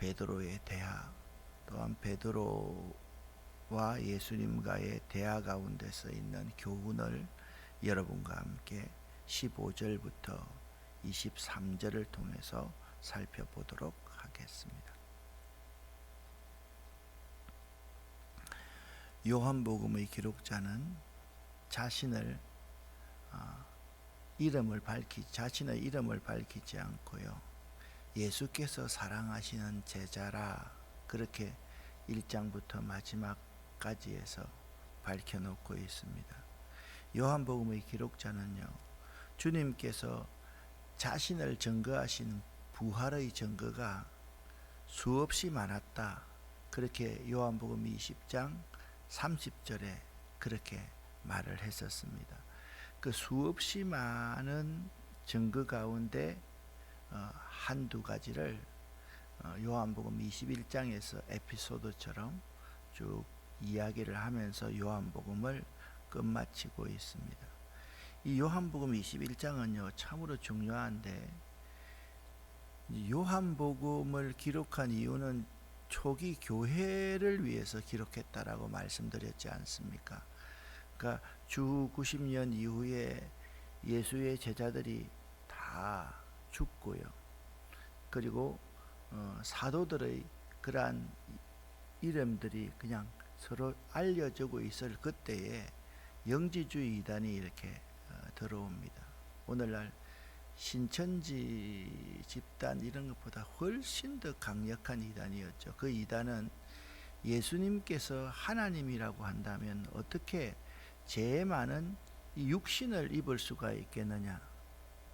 베드로의 대화, 또한 베드로와 예수님과의 대화 가운데서 있는 교훈을 여러분과 함께 15절부터 23절을 통해서 살펴보도록 하겠습니다. 요한복음의 기록자는 자신의 이름을 밝히지 않고요, 예수께서 사랑하시는 제자라 그렇게 1장부터 마지막까지에서 밝혀놓고 있습니다. 요한복음의 기록자는요, 주님께서 자신을 증거하신 부활의 증거가 수없이 많았다, 그렇게 요한복음 20장 30절에 그렇게 말을 했었습니다. 그 수없이 많은 증거 가운데 한두 가지를 요한복음 21장에서 에피소드처럼 쭉 이야기를 하면서 요한복음을 끝마치고 있습니다. 이 요한복음 21장은요 참으로 중요한데, 요한복음을 기록한 이유는 초기 교회를 위해서 기록했다라고 말씀드렸지 않습니까? 그러니까 주 90년 이후에 예수의 제자들이 다 죽고요, 그리고 사도들의 그러한 이름들이 그냥 서로 알려지고 있을 그때에 영지주의 이단이 이렇게 들어옵니다. 오늘날 신천지 집단 이런 것보다 훨씬 더 강력한 이단이었죠. 그 이단은 예수님께서 하나님이라고 한다면 어떻게 죄 많은 육신을 입을 수가 있겠느냐?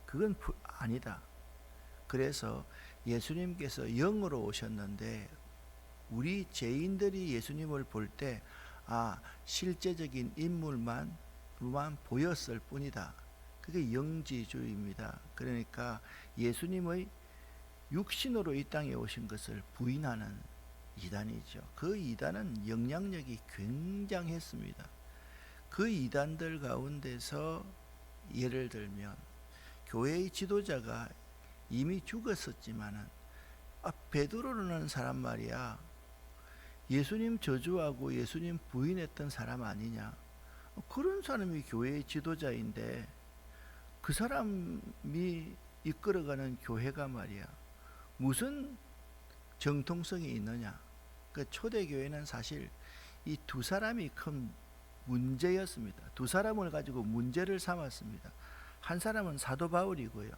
그건 아니다. 그래서 예수님께서 영으로 오셨는데 우리 죄인들이 예수님을 볼 때 실제적인 인물만 보였을 뿐이다. 그게 영지주의입니다. 그러니까 예수님의 육신으로 이 땅에 오신 것을 부인하는 이단이죠. 그 이단은 영향력이 굉장했습니다. 그 이단들 가운데서 예를 들면 교회의 지도자가 이미 죽었었지만은 베드로라는 사람 말이야, 예수님 저주하고 예수님 부인했던 사람 아니냐? 그런 사람이 교회의 지도자인데 그 사람이 이끌어가는 교회가 말이야 무슨 정통성이 있느냐? 그 초대교회는 사실 이 두 사람이 큰 문제였습니다. 두 사람을 가지고 문제를 삼았습니다. 한 사람은 사도 바울이고요,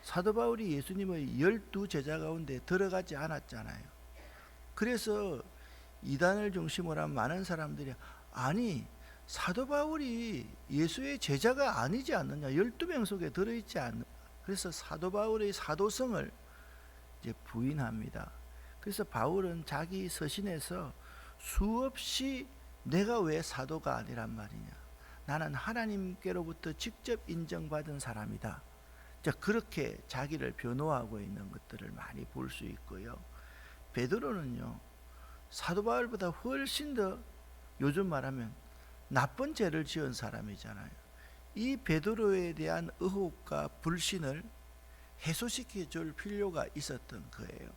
사도 바울이 예수님의 12제자 가운데 들어가지 않았잖아요. 그래서 이단을 중심으로 한 많은 사람들이 아니 사도 바울이 예수의 제자가 아니지 않느냐, 12명 속에 들어있지 않느냐. 그래서 사도 바울의 사도성을 이제 부인합니다. 그래서 바울은 자기 서신에서 수없이 내가 왜 사도가 아니란 말이냐, 나는 하나님께로부터 직접 인정받은 사람이다, 그렇게 자기를 변호하고 있는 것들을 많이 볼 수 있고요. 베드로는요 사도 바울보다 훨씬 더 요즘 말하면 나쁜 죄를 지은 사람이잖아요. 이 베드로에 대한 의혹과 불신을 해소시켜 줄 필요가 있었던 거예요.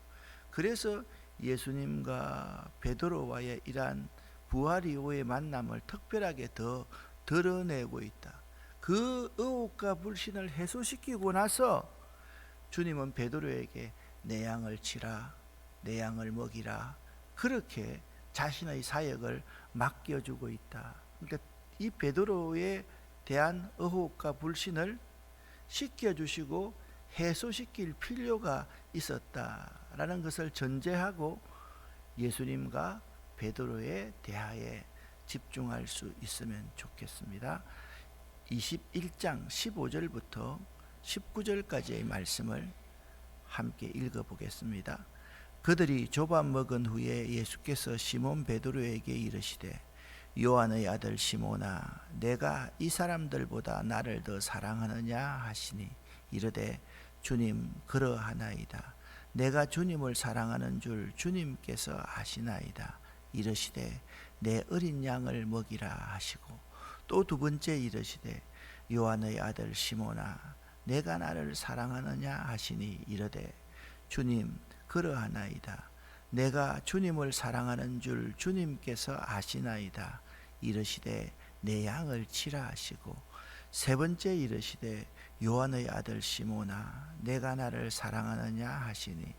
그래서 예수님과 베드로와의 이러한 부활 이후의 만남을 특별하게 더 드러내고 있다. 그 의혹과 불신을 해소시키고 나서 주님은 베드로에게 내 양을 치라, 내 양을 먹이라, 그렇게 자신의 사역을 맡겨주고 있다. 그러니까 이 베드로에 대한 의혹과 불신을 씻겨주시고 해소시킬 필요가 있었다라는 것을 전제하고 예수님과 베드로의 대화에 집중할 수 있으면 좋겠습니다. 21장 15절부터 19절까지의 말씀을 함께 읽어보겠습니다. 그들이 조밥 먹은 후에 예수께서 시몬 베드로에게 이르시되 요한의 아들 시몬아, 내가 이 사람들보다 나를 더 사랑하느냐 하시니 이르되 주님 그러하나이다. 내가 주님을 사랑하는 줄 주님께서 아시나이다. 이르시되 내 어린 양을 먹이라 하시고 또 두 번째 이르시되 요한의 아들 시몬아, 내가 나를 사랑하느냐 하시니 이르되 주님 그러하나이다. 내가 주님을 사랑하는 줄 주님께서 아시나이다. 이르시되 내 양을 치라 하시고, 세 번째 이르시되 요한의 아들 시몬아 내가 나를 사랑하느냐 하시니,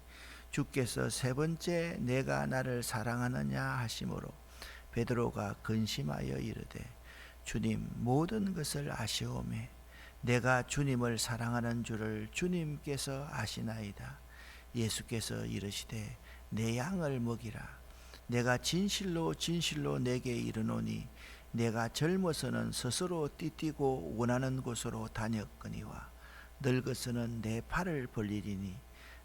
주께서 세 번째 내가 나를 사랑하느냐 하심으로 베드로가 근심하여 이르되, 주님 모든 것을 아시오매 내가 주님을 사랑하는 줄을 주님께서 아시나이다. 예수께서 이르시되 내 양을 먹이라. 내가 진실로 진실로 내게 이르노니 내가 젊어서는 스스로 띠뛰고 원하는 곳으로 다녔거니와 늙어서는 내 팔을 벌리리니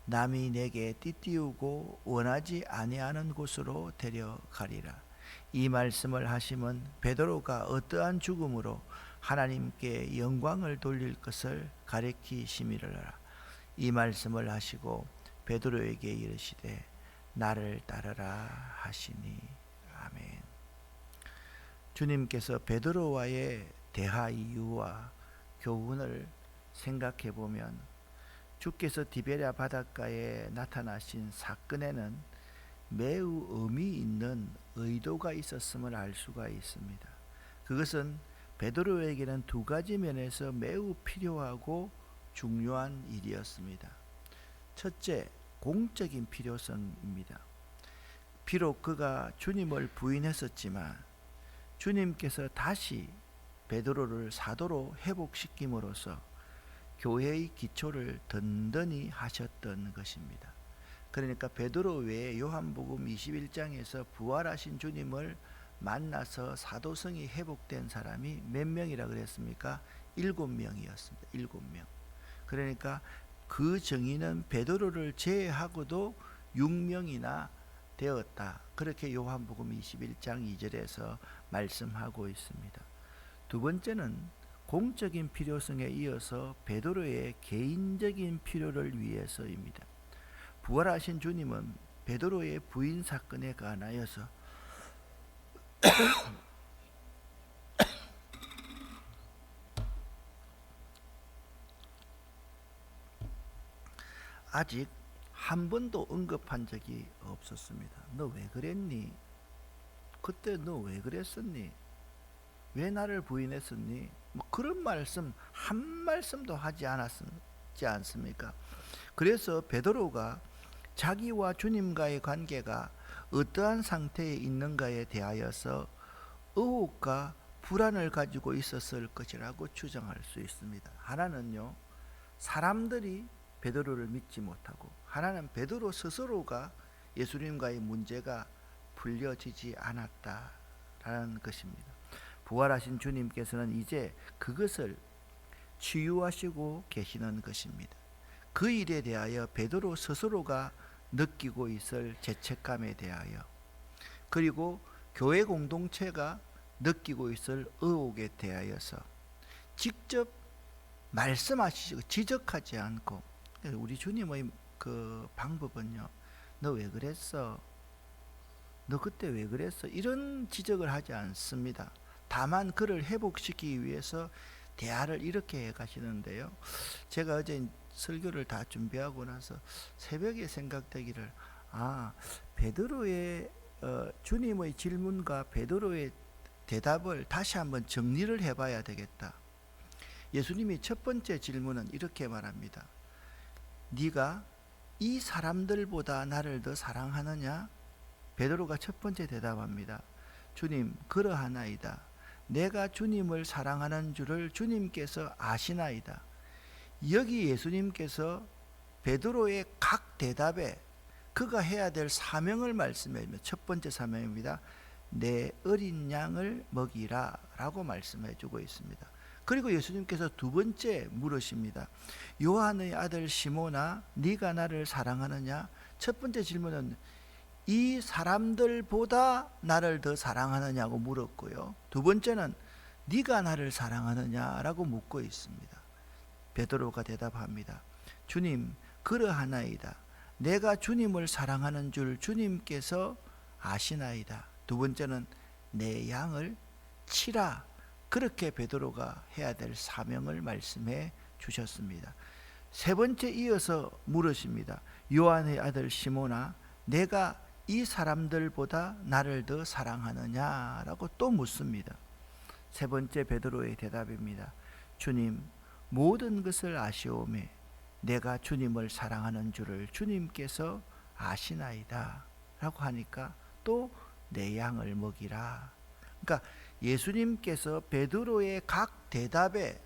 남이 내게 띠띠우고 원하지 아니하는 곳으로 데려가리라. 이 말씀을 하시면 베드로가 어떠한 죽음으로 하나님께 영광을 돌릴 것을 가리키심이라. 이 말씀을 하시고 베드로에게 이르시되 나를 따르라 하시니. 아멘. 주님께서 베드로와의 대화 이유와 교훈을 생각해 보면, 주께서 디베랴 바닷가에 나타나신 사건에는 매우 의미 있는 의도가 있었음을 알 수가 있습니다. 그것은 베드로에게는 두 가지 면에서 매우 필요하고 중요한 일이었습니다. 첫째, 공적인 필요성입니다. 비록 그가 주님을 부인했었지만 주님께서 다시 베드로를 사도로 회복시킴으로써 교회의 기초를 든든히 하셨던 것입니다. 그러니까 베드로 외에 요한복음 21장에서 부활하신 주님을 만나서 사도성이 회복된 사람이 몇 명이라 그랬습니까? 7명이었습니다. 7명. 그러니까 그 정의는 베드로를 제외하고도 6명이나 되었다. 그렇게 요한복음 21장 2절에서 말씀하고 있습니다. 두 번째는 공적인 필요성에 이어서 베드로의 개인적인 필요를 위해서입니다. 부활하신 주님은 베드로의 부인 사건에 관하여서 아직 한 번도 언급한 적이 없었습니다. 너 왜 그랬니? 그때 너 왜 그랬었니? 왜 나를 부인했었니? 뭐 그런 말씀 한 말씀도 하지 않습니까? 그래서 베드로가 자기와 주님과의 관계가 어떠한 상태에 있는가에 대하여서 의혹과 불안을 가지고 있었을 것이라고 추정할 수 있습니다. 하나는요, 사람들이 베드로를 믿지 못하고, 하나는 베드로 스스로가 예수님과의 문제가 풀려지지 않았다라는 것입니다. 부활하신 주님께서는 이제 그것을 치유하시고 계시는 것입니다. 그 일에 대하여 베드로 스스로가 느끼고 있을 죄책감에 대하여, 그리고 교회 공동체가 느끼고 있을 의혹에 대하여서 직접 말씀하시고 지적하지 않고, 우리 주님의 그 방법은요, 너 왜 그랬어? 너 그때 왜 그랬어? 이런 지적을 하지 않습니다. 다만 그를 회복시키기 위해서 대화를 이렇게 해 가시는데요. 제가 어제 설교를 다 준비하고 나서 새벽에 생각되기를, 베드로의 주님의 질문과 베드로의 대답을 다시 한번 정리를 해봐야 되겠다. 예수님이 첫 번째 질문은 이렇게 말합니다. 네가 이 사람들보다 나를 더 사랑하느냐? 베드로가 첫 번째 대답합니다. 주님, 그러하나이다. 내가 주님을 사랑하는 줄을 주님께서 아시나이다. 여기 예수님께서 베드로의 각 대답에 그가 해야 될 사명을 말씀해주며, 첫 번째 사명입니다. 내 어린 양을 먹이라 라고 말씀해 주고 있습니다. 그리고 예수님께서 두 번째 물으십니다. 요한의 아들 시몬아 네가 나를 사랑하느냐? 첫 번째 질문은 이 사람들보다 나를 더 사랑하느냐고 물었고요. 두 번째는 네가 나를 사랑하느냐라고 묻고 있습니다. 베드로가 대답합니다. 주님, 그러하나이다. 내가 주님을 사랑하는 줄 주님께서 아시나이다. 두 번째는 내 양을 치라. 그렇게 베드로가 해야 될 사명을 말씀해 주셨습니다. 세 번째 이어서 물으십니다. 요한의 아들 시몬아, 내가 이 사람들보다 나를 더 사랑하느냐라고 또 묻습니다. 세 번째 베드로의 대답입니다. 주님, 모든 것을 아시오매 내가 주님을 사랑하는 줄을 주님께서 아시나이다 라고 하니까 또 내 양을 먹이라. 그러니까 예수님께서 베드로의 각 대답에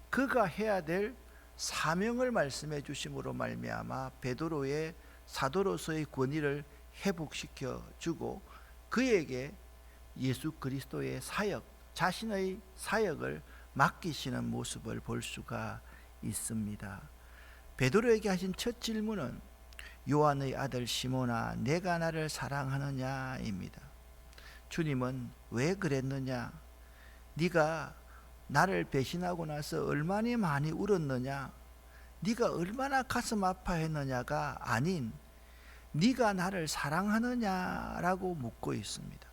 그가 해야 될 사명을 말씀해 주심으로 말미암아 베드로의 사도로서의 권위를 회복시켜 주고 그에게 예수 그리스도의 사역, 자신의 사역을 맡기시는 모습을 볼 수가 있습니다. 베드로에게 하신 첫 질문은 요한의 아들 시몬아, 내가 나를 사랑하느냐입니다. 주님은 왜 그랬느냐? 네가 나를 배신하고 나서 얼마나 많이 울었느냐? 네가 얼마나 가슴 아파했느냐가 아닌 네가 나를 사랑하느냐라고 묻고 있습니다.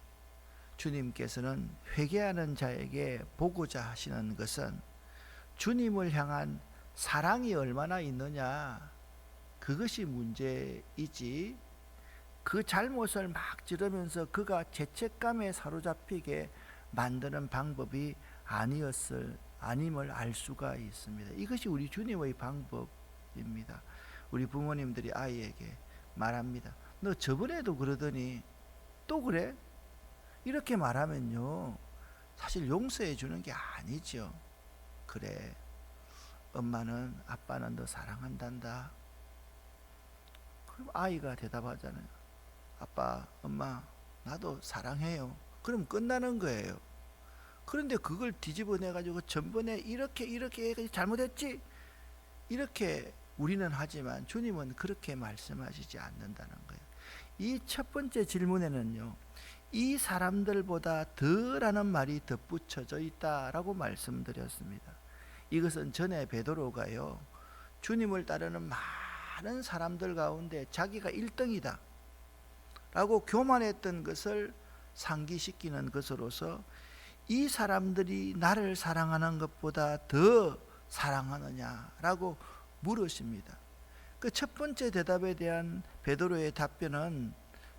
주님께서는 회개하는 자에게 보고자 하시는 것은 주님을 향한 사랑이 얼마나 있느냐, 그것이 문제이지 그 잘못을 막 지르면서 그가 죄책감에 사로잡히게 만드는 방법이 아님을 알 수가 있습니다. 이것이 우리 주님의 방법입니다. 우리 부모님들이 아이에게 말합니다. 너 저번에도 그러더니 또 그래? 이렇게 말하면요, 사실 용서해 주는 게 아니죠. 그래, 엄마는 아빠는 너 사랑한단다. 그럼 아이가 대답하잖아요. 아빠, 엄마, 나도 사랑해요. 그럼 끝나는 거예요. 그런데 그걸 뒤집어내 가지고 전번에 이렇게 해가지고 잘못했지, 이렇게 우리는 하지만 주님은 그렇게 말씀하시지 않는다는 거예요. 이 첫 번째 질문에는요, 이 사람들보다 더라는 말이 덧붙여져 있다라고 말씀드렸습니다. 이것은 전에 베드로가요, 주님을 따르는 많은 사람들 가운데 자기가 1등이다 라고 교만했던 것을 상기시키는 것으로서 이 사람들이 나를 사랑하는 것보다 더 사랑하느냐라고 물으십니다. 그 첫 번째 대답에 대한 베드로의 답변은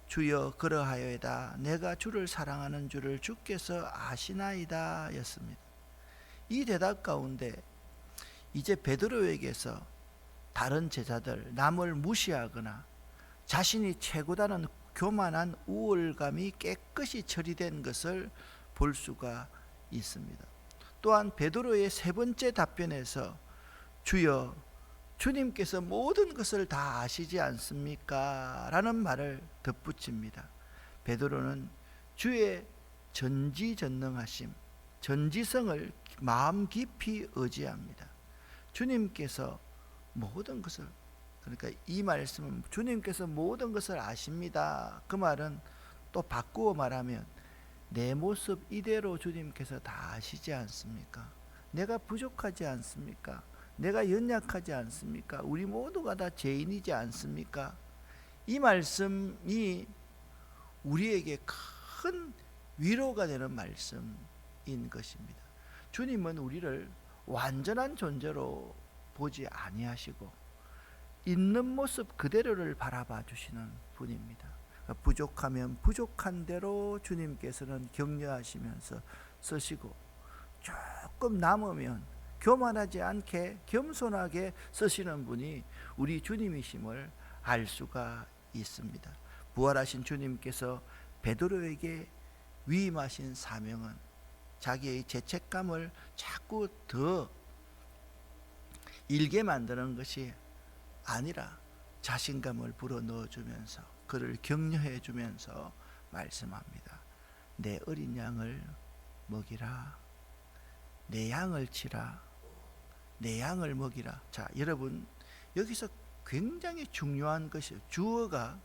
주여 그러하여이다, 내가 주를 사랑하는 줄을 주께서 아시나이다 였습니다. 이 대답 가운데 이제 베드로에게서 다른 제자들, 남을 무시하거나 자신이 최고다는 교만한 우월감이 깨끗이 처리된 것을 볼 수가 있습니다. 또한 베드로의 세 번째 답변에서 주여, 주님께서 모든 것을 다 아시지 않습니까? 라는 말을 덧붙입니다. 베드로는 주의 전지전능하심, 전지성을 마음 깊이 의지합니다. 주님께서 모든 것을, 그러니까 이 말씀은 주님께서 모든 것을 아십니다. 그 말은 또 바꾸어 말하면 내 모습 이대로 주님께서 다 아시지 않습니까? 내가 부족하지 않습니까? 내가 연약하지 않습니까? 우리 모두가 다 죄인이지 않습니까? 이 말씀이 우리에게 큰 위로가 되는 말씀인 것입니다. 주님은 우리를 완전한 존재로 보지 아니하시고 있는 모습 그대로를 바라봐 주시는 분입니다. 부족하면 부족한 대로 주님께서는 격려하시면서 쓰시고, 조금 남으면 교만하지 않게 겸손하게 쓰시는 분이 우리 주님이심을 알 수가 있습니다. 부활하신 주님께서 베드로에게 위임하신 사명은 자기의 죄책감을 자꾸 더 일게 만드는 것이 아니라 자신감을 불어넣어주면서 그를 격려해 주면서 말씀합니다. 내 어린 양을 먹이라, 내 양을 치라, 내 양을 먹이라. 자, 여러분, 여기서 굉장히 중요한 것이 주어가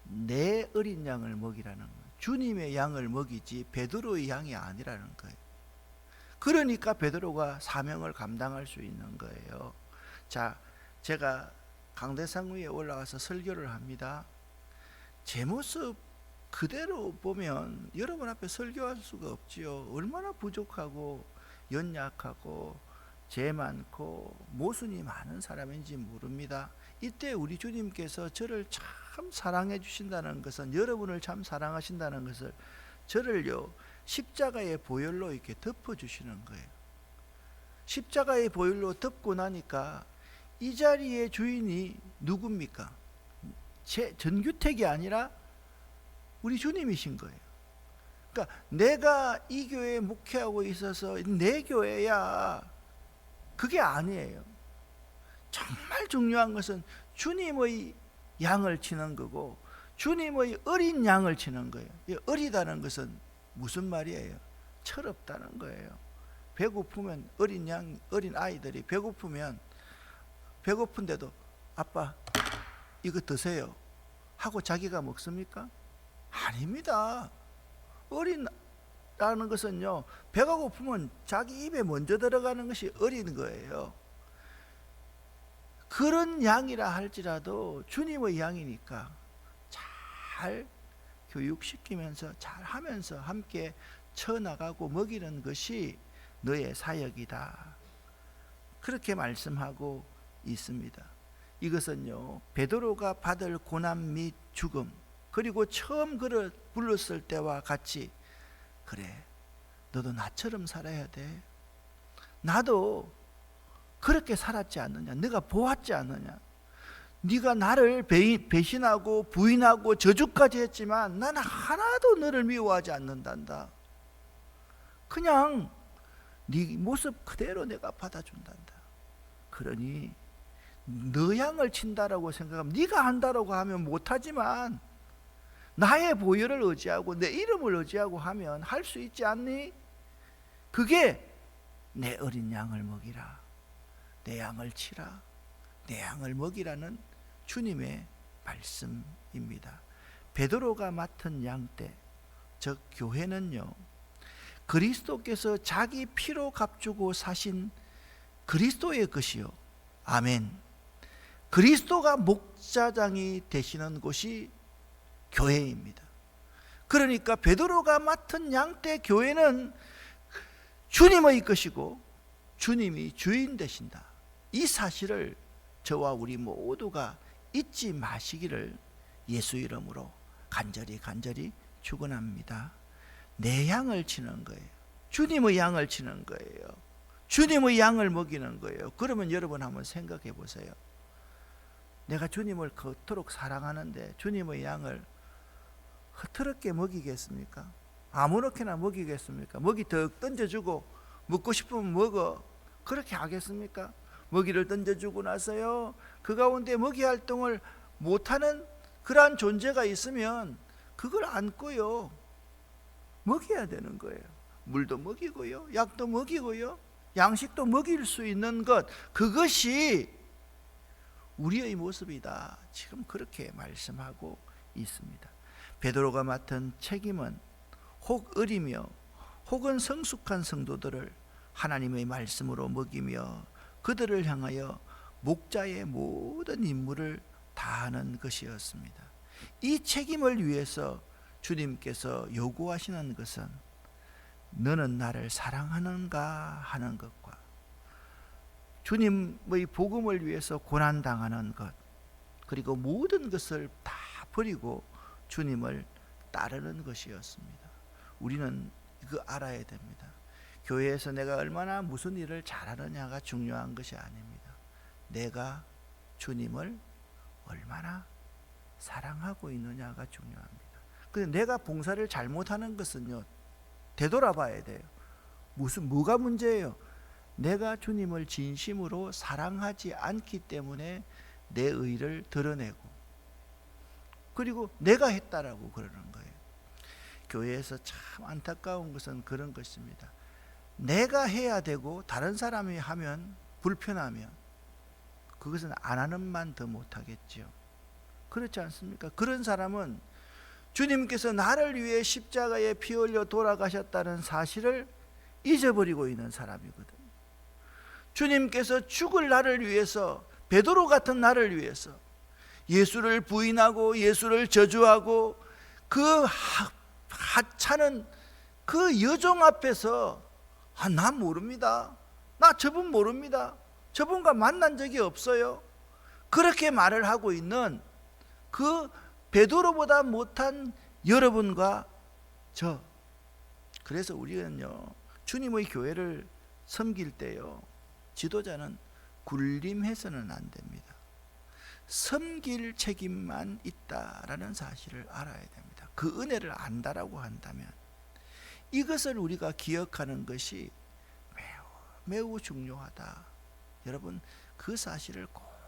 내 어린 양을 먹이라는 거예요. 주님의 양을 먹이지 베드로의 양이 아니라는 거예요. 그러니까 베드로가 사명을 감당할 수 있는 거예요. 자, 제가 강대상 위에 올라가서 설교를 합니다. 제 모습 그대로 보면 여러분 앞에 설교할 수가 없지요. 얼마나 부족하고 연약하고 죄 많고 모순이 많은 사람인지 모릅니다. 이때 우리 주님께서 저를 참 사랑해 주신다는 것은, 여러분을 참 사랑하신다는 것을 저를요 십자가의 보혈로 이렇게 덮어 주시는 거예요. 십자가의 보혈로 덮고 나니까 이 자리의 주인이 누굽니까? 전규택이 아니라 우리 주님이신 거예요. 그러니까 내가 이 교회에 목회하고 있어서 내 교회야, 그게 아니에요. 정말 중요한 것은 주님의 양을 치는 거고, 주님의 어린 양을 치는 거예요. 어리다는 것은 무슨 말이에요? 철없다는 거예요. 배고프면 어린 아이들이 배고픈데도 아빠 이거 드세요 하고 자기가 먹습니까? 아닙니다. 어린다는 것은요, 배가 고프면 자기 입에 먼저 들어가는 것이 어린 거예요. 그런 양이라 할지라도 주님의 양이니까 잘 교육시키면서 잘 하면서 함께 쳐나가고 먹이는 것이 너의 사역이다, 그렇게 말씀하고 있습니다. 이것은요 베드로가 받을 고난 및 죽음, 그리고 처음 그를 불렀을 때와 같이, 그래 너도 나처럼 살아야 돼, 나도 그렇게 살았지 않느냐, 네가 보았지 않느냐, 네가 나를 배신하고 부인하고 저주까지 했지만 나는 하나도 너를 미워하지 않는단다. 그냥 네 모습 그대로 내가 받아준단다. 그러니 너 양을 친다라고 생각하면, 네가 한다라고 하면 못하지만 나의 보혈을 의지하고 내 이름을 의지하고 하면 할 수 있지 않니? 그게 내 어린 양을 먹이라, 내 양을 치라, 내 양을 먹이라는 주님의 말씀입니다. 베드로가 맡은 양떼, 즉 교회는요 그리스도께서 자기 피로 값주고 사신 그리스도의 것이요, 아멘, 그리스도가 목자장이 되시는 곳이 교회입니다. 그러니까 베드로가 맡은 양떼 교회는 주님의 것이고 주님이 주인 되신다, 이 사실을 저와 우리 모두가 잊지 마시기를 예수 이름으로 간절히 축원합니다. 내 양을 치는 거예요. 주님의 양을 치는 거예요. 주님의 양을 먹이는 거예요. 그러면 여러분 한번 생각해 보세요. 내가 주님을 그토록 사랑하는데 주님의 양을 흐트럽게 먹이겠습니까? 아무렇게나 먹이겠습니까? 먹이 더 던져주고 먹고 싶으면 먹어, 그렇게 하겠습니까? 먹이를 던져주고 나서요 그 가운데 먹이 활동을 못하는 그러한 존재가 있으면 그걸 안고요 먹여야 되는 거예요. 물도 먹이고요, 약도 먹이고요, 양식도 먹일 수 있는 것, 그것이 우리의 모습이다, 지금 그렇게 말씀하고 있습니다. 베드로가 맡은 책임은 혹 어리며 혹은 성숙한 성도들을 하나님의 말씀으로 먹이며 그들을 향하여 목자의 모든 임무를 다하는 것이었습니다. 이 책임을 위해서 주님께서 요구하시는 것은 너는 나를 사랑하는가 하는 것과 주님의 복음을 위해서 고난당하는 것, 그리고 모든 것을 다 버리고 주님을 따르는 것이었습니다. 우리는 이거 알아야 됩니다. 교회에서 내가 얼마나 무슨 일을 잘하느냐가 중요한 것이 아닙니다. 내가 주님을 얼마나 사랑하고 있느냐가 중요합니다. 근데 내가 봉사를 잘못하는 것은요 되돌아봐야 돼요. 뭐가 문제예요? 내가 주님을 진심으로 사랑하지 않기 때문에 내 의를 드러내고, 그리고 내가 했다라고 그러는 거예요. 교회에서 참 안타까운 것은 그런 것입니다. 내가 해야 되고 다른 사람이 하면 불편하면 그것은 안 하는 만 더 못하겠죠. 그렇지 않습니까? 그런 사람은 주님께서 나를 위해 십자가에 피 흘려 돌아가셨다는 사실을 잊어버리고 있는 사람이거든요. 주님께서 죽을 나를 위해서, 베드로 같은 나를 위해서 예수를 부인하고 예수를 저주하고 그 하찮은 그 여종 앞에서 난 모릅니다, 나 저분 모릅니다. 저분과 만난 적이 없어요. 그렇게 말을 하고 있는 그 베드로보다 못한 여러분과 저. 그래서 우리는요, 주님의 교회를 섬길 때요, 지도자는 굴림해서는 안 됩니다. 섬길 책임만 있다라는 사실을 알아야 됩니다. 그 은혜를 안다라고 한다면 이것을 우리가 기억하는 것이 매우 중요하다. 여러분, 그 사실을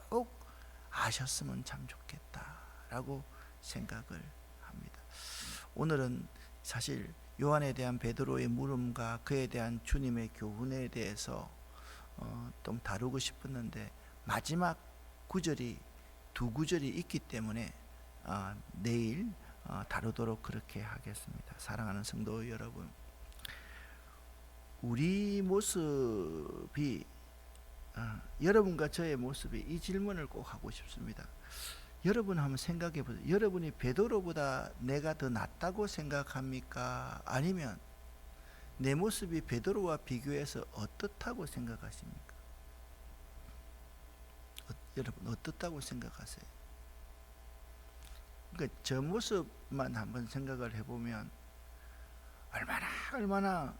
꼭 아셨으면 참 좋겠다라고 생각을 합니다. 오늘은 사실 요한에 대한 베드로의 물음과 그에 대한 주님의 교훈에 대해서 좀 다루고 싶었는데 마지막 구절이 두 구절이 있기 때문에 내일 다루도록 그렇게 하겠습니다. 사랑하는 성도 여러분, 우리 모습이 여러분과 저의 모습이, 이 질문을 꼭 하고 싶습니다. 여러분 한번 생각해 보세요. 여러분이 베드로보다 내가 더 낫다고 생각합니까? 아니면 내 모습이 베드로와 비교해서 어떻다고 생각하십니까? 여러분 어떻다고 생각하세요? 그러니까 저 모습만 한번 생각을 해보면 얼마나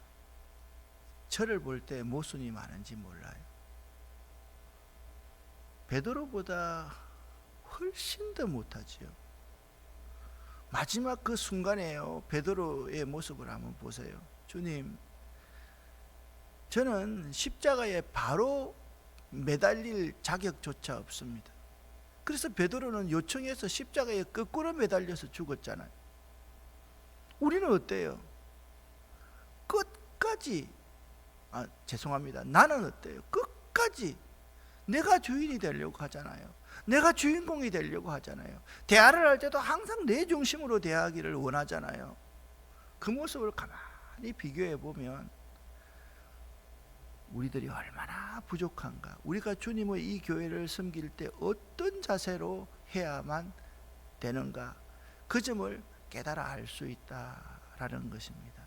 저를 볼 때 모순이 많은지 몰라요. 베드로보다 훨씬 더 못하지요. 마지막 그 순간에요, 베드로의 모습을 한번 보세요. 주님, 저는 십자가에 바로 매달릴 자격조차 없습니다. 그래서 베드로는 요청해서 십자가에 거꾸로 매달려서 죽었잖아요. 우리는 어때요? 끝까지, 죄송합니다, 나는 어때요? 끝까지 내가 주인이 되려고 하잖아요. 내가 주인공이 되려고 하잖아요. 대화를 할 때도 항상 내 중심으로 대하기를 원하잖아요. 그 모습을 가만히 비교해 보면 우리들이 얼마나 부족한가. 우리가 주님의 이 교회를 섬길 때 어떤 자세로 해야만 되는가, 그 점을 깨달아 알 수 있다라는 것입니다.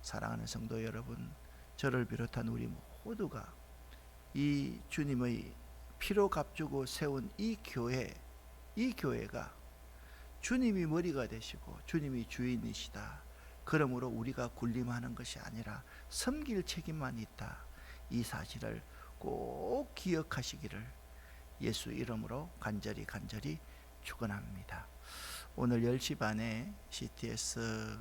사랑하는 성도 여러분, 저를 비롯한 우리 모두가 이 주님의 피로 값주고 세운 이 교회가 주님이 머리가 되시고 주님이 주인이시다. 그러므로 우리가 군림하는 것이 아니라 섬길 책임만 있다. 이 사실을 꼭 기억하시기를 예수 이름으로 간절히 축원합니다. 오늘 10시 반에 CTS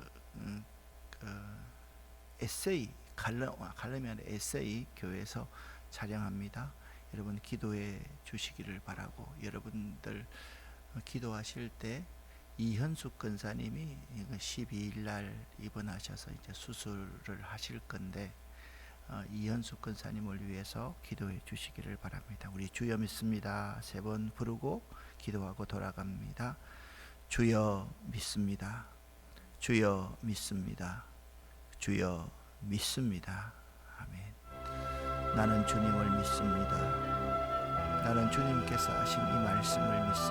에세이 갈라면 에세이 교회에서 촬영합니다. 여러분 기도해 주시기를 바라고, 여러분들 기도하실 때 이현숙 권사님이 12일 날 입원하셔서 이제 수술을 하실 건데 이현숙 권사님을 위해서 기도해 주시기를 바랍니다. 우리 주여 믿습니다. 3번 부르고 기도하고 돌아갑니다. 주여 믿습니다. 주여 믿습니다. 주여 믿습니다. 아멘. 나는 주님을 믿습니다. 나는 주님께서 하신 이 말씀을 믿습니다.